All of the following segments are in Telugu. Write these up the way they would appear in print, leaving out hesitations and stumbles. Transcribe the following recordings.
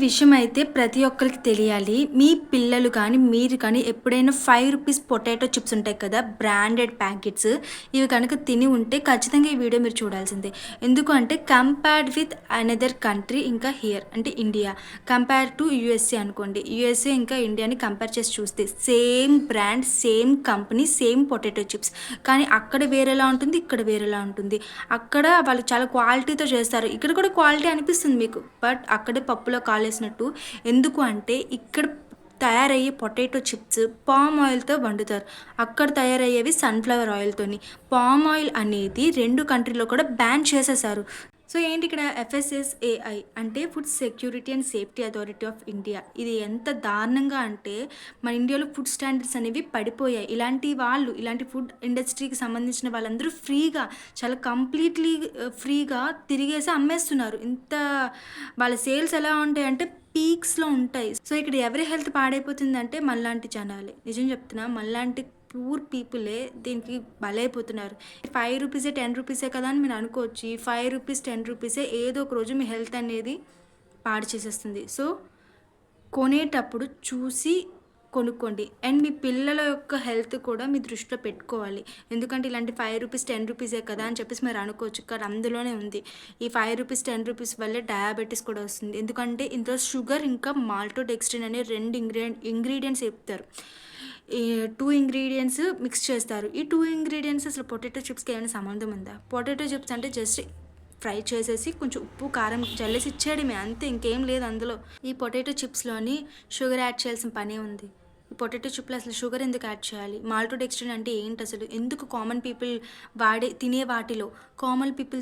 విషయం అయితే ప్రతి ఒక్కరికి తెలియాలి. మీ పిల్లలు కానీ, మీరు కానీ ఎప్పుడైనా రూ. 5 పొటాటో చిప్స్ ఉంటాయి కదా! Branded packets. ఇవి కనుక తిని ఉంటే ఖచ్చితంగా ఈ వీడియో మీరు చూడాల్సిందే. ఎందుకు అంటే కంపేర్డ్ విత్ అనదర్ కంట్రీ ఇంకా హియర్ అంటే ఇండియా. కంపేర్ టు యూఎస్ఏ అనుకోండి. యూఎస్ఏ ఇంకా ఇండియాని కంపేర్ చేసి చూస్తే same brand, same company, same potato chips. కానీ అక్కడ వేరేలా ఉంటుంది. ఇక్కడ వేరేలా ఉంటుంది. అక్కడ వాళ్ళు చాలా క్వాలిటీతో చేస్తారు. ఇక్కడ కూడా క్వాలిటీ అనిపిస్తుంది మీకు. బట్ అక్కడే పప్పులో కాలేసినట్టు. ఎందుకు అంటే ఇక్కడ తయారయ్యే పొటాటో చిప్స్ పామ్ ఆయిల్‌తో వండుతారు. అక్కడ తయారయ్యేవి సన్‌ఫ్లవర్ ఆయిల్‌తోని. పామ్ ఆయిల్ అనేది 2 కంట్రీలో కూడా బ్యాన్ చేసేశారు. సో ఏంటి ఇక్కడ ఎఫ్ఎస్ఎస్ఏఐ అంటే food security and safety authority of India. ఇది ఎంత దారుణంగా అంటే మన ఇండియాలో ఫుడ్ స్టాండర్డ్స్ అనేవి పడిపోయాయి. ఇలాంటి ఫుడ్ ఇండస్ట్రీకి సంబంధించిన వాళ్ళందరూ ఫ్రీగా చాలా కంప్లీట్‌లీ ఫ్రీగా తిరిగేసి అమ్మేస్తున్నారు. వాళ్ళ సేల్స్ ఎలా ఉంటాయంటే పీక్స్‌లో ఉంటాయి. సో ఇక్కడ ఎవరి హెల్త్ పాడైపోతుందంటే మనలాంటి జనాలే. నిజం చెప్తున్నా మనలాంటి పూర్ పీపులే దీనికి బలైపోతున్నారు. రూ. 5 రూ. 10 కదా అని మీరు అనుకోవచ్చు. ఈ రూ. 5 రూ. 10 ఏదో ఒక రోజు మీ హెల్త్ అనేది పాడు చేసేస్తుంది. సో కొనేటప్పుడు చూసి కొనుక్కోండి. అండ్ మీ పిల్లల యొక్క హెల్త్ కూడా మీ దృష్టిలో పెట్టుకోవాలి. ఎందుకంటే ఇలాంటి రూ. 5 రూ. 10 కదా అని చెప్పేసి మీరు అనుకోవచ్చు. కానీ అందులోనే ఉంది. ఈ రూ. 5 రూ. 10 వల్లే డయాబెటిస్ కూడా వస్తుంది. ఎందుకంటే ఇందులో షుగర్ ఇంకా మాల్టోడెక్స్ట్రిన్ అనే 2 ఇంగ్రీడియంట్స్ చెప్తారు. ఈ 2 ఇంగ్రీడియంట్స్ మిక్స్ చేస్తారు. ఈ 2 ఇంగ్రీడియంట్స్ అసలు పొటాటో చిప్స్‌కి ఏమైనా సంబంధం ఉందా? పొటాటో చిప్స్ అంటే జస్ట్ ఫ్రై చేసేసి కొంచెం ఉప్పు, కారం చల్లేసి ఇచ్చేయడమే అంతే. ఇంకేం లేదు అందులో. ఈ పొటాటో చిప్స్‌లోని షుగర్ యాడ్ చేయాల్సిన పనే ఉంది. ఈ పొటాటో చిప్‌లో అసలు షుగర్ ఎందుకు యాడ్ చేయాలి? మాల్టోడెక్స్ట్రిన్ అంటే ఏంటి అసలు? ఎందుకు కామన్ పీపుల్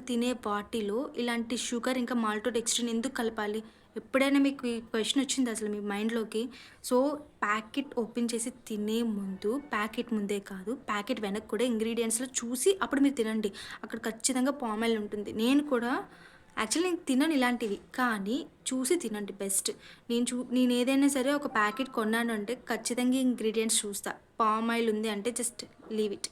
తినే వాటిలో ఇలాంటి షుగర్ ఇంకా మాల్టోడెక్స్ట్రిన్ ఎందుకు కలపాలి? ఎప్పుడైనా మీకు ఈ క్వెషన్ వచ్చిందా అసలు మీ మైండ్‌లోకి? సో, ప్యాకెట్ ఓపెన్ చేసి తినే ముందు ప్యాకెట్ ముందే కాదు, ప్యాకెట్ వెనక కూడా ఇంగ్రీడియంట్స్‌లో చూసి అప్పుడు మీరు తినండి. అక్కడ ఖచ్చితంగా పామ్ ఆయిల్ ఉంటుంది. నేను కూడా యాక్చువల్లీ నేను తినను ఇలాంటివి. కానీ చూసి తినండి బెస్ట్. నేనేదైనా సరే ఒక ప్యాకెట్ కొన్నాను అంటే ఖచ్చితంగా ఇంగ్రీడియంట్స్ చూస్తా. పామ్ ఆయిల్ ఉంది అంటే జస్ట్ లీవ్ ఇట్.